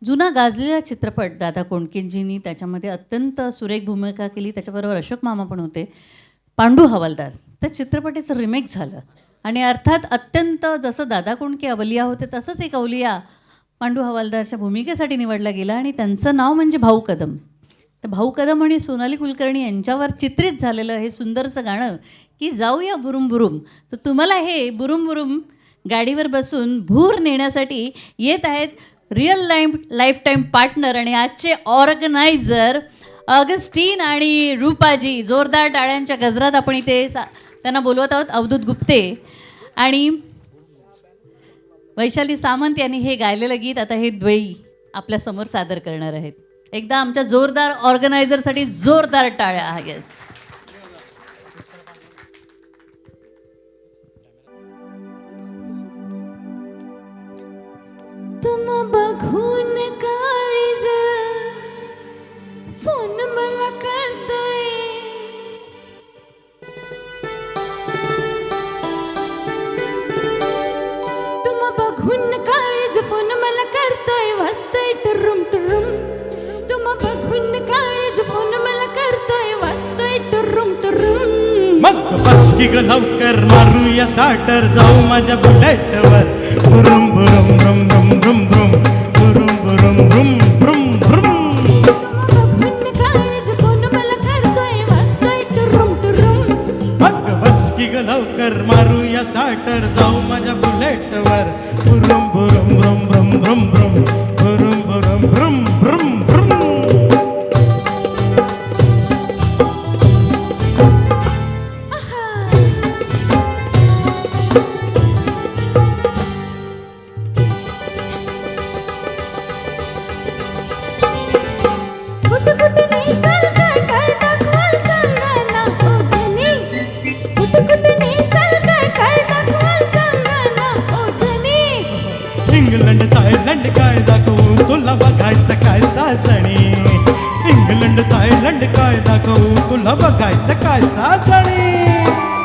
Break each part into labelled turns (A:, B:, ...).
A: जुना गाजलेला चित्रपट दादा कोंडकेंजींनी त्याच्यामध्ये अत्यंत सुरेख भूमिका केली. त्याच्याबरोबर अशोक मामा पण होते. पांडू हवालदार, त्या चित्रपटाचं रिमेक झालं आणि अर्थात अत्यंत जसं दादा कोंडके अवलिया होते तसंच एक अवलिया पांडू हवालदारच्या भूमिकेसाठी निवडला गेला आणि त्यांचं नाव म्हणजे भाऊ कदम. तर भाऊ कदम आणि सोनाली कुलकर्णी यांच्यावर चित्रित झालेलं हे सुंदरसं गाणं की जाऊया बुरुम बुरुम. तर तुम्हाला हे बुरुम बुरुम गाडीवर बसून भूर नेण्यासाठी येत आहेत रिअल लाईफ टाईम पार्टनर आणि आजचे ऑर्गनायझर ऑगस्टीन आणि रूपाजी. जोरदार टाळ्यांच्या गजरात आपण इथे त्यांना बोलवत आहोत. अवधूत गुप्ते आणि वैशाली सामंत यांनी हे गायलेलं गीत आता हे द्वयी आपल्यासमोर सादर करणार आहेत. एकदा आमच्या जोरदार ऑर्गनायझरसाठी जोरदार टाळ्या. येस,
B: तुम बघून काळीज फोन मला करतोय, तुम बघून काळीज फोन मला करतोय, वाजतोय टुरुम टुरुम. तुम बघून काळीज फोन मला करतोय, वाजतोय टुरुम टुरुम.
C: मग बस की ग लवकर मारूया स्टार्टर, जाऊ माझ्या बुलेटवर. बुरुम बुरुम बुरुम बुरुम बुरुम बुरुम बुरुम बुरुम बुरुम बुरुम बुरुम.
B: बघून काळीज फोन मला करतोय, वाजतोय टुरुम टुरुम.
C: मग बस की ग लवकर मारूया स्टार्टर, जाऊ माझ्या बुलेटवर. बुरुम बुरुम बुरुम बुरुम बुरुम बुरुम बुरुम बुरुम बुरुम बुरुम बुरुम.
B: कुठं कुठं नेसाल काय काय दाखवाल सांगा ना ओ धनी. कुठं कुठं नेसाल काय काय दाखवाल सांगा ना ओ धनी.
C: इंग्लंड थायलंड काय दाखवू तुला बघायचं काय सासणी. इंग्लंड थायलंड काय दाखवू तुला बघायचं काय सासणी.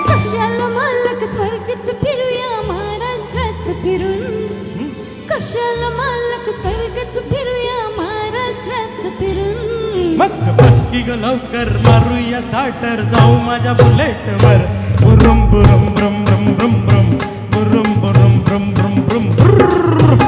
B: कशाला मालक स्वर्गच फिरूया महाराष्ट्रात फिरून. कशाला मालक स्वर्गच फिरूया महाराष्ट्रात फिरून.
C: मग बस की ग लवकर मारूया स्टार्टर, जाऊ माझ्या बुलेटवर. बुरुम बुरुम ब्रम ब्रम ब्रम ब्रम बुरुम बुरुम ब्रम ब्रम ब्रम ब्रुम.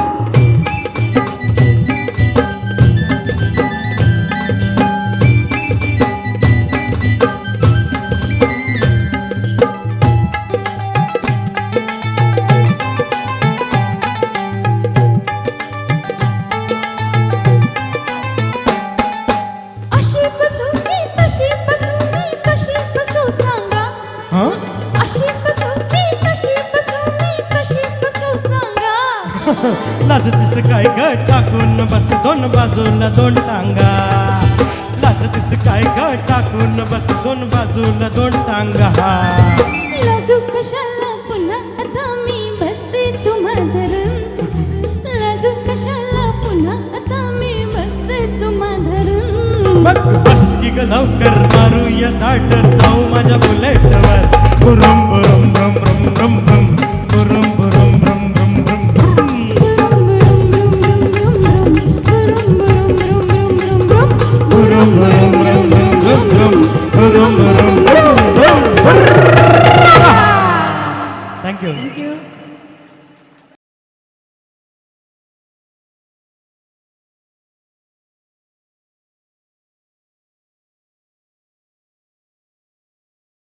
B: अशी बसू की तशी बसू मी, कशी बसू सांगा.
C: हं?
B: अशी बसू की तशी बसू मी, कशी बसू सांगा.
C: लाजतीस काय ग टाकून बस दोन बाजूला दोन टांगा. लाजतीस काय ग टाकून बस दोन बाजूला दोन टांगा.
B: लाजू कशाला पुन्हा आता मी बसते तुम्हा धरून. लाजू कशाला पुन्हा आता मी बसते तुम्हा धरून.
C: मग बस की ग लवकर मारूया स्टार्टर, जाऊ माझ्या बुलेटवर. बुरुम बुरुम ब्रम ब्रम ब्रम ब्रम बुरुम बुरुम ब्रम ब्रम ब्रम ब्रुम. बुरुम बुरुम ब्रम ब्रम ब्रम ब्रम बुरुम बुरुम ब्रम ब्रम ब्रम. थँक्यू.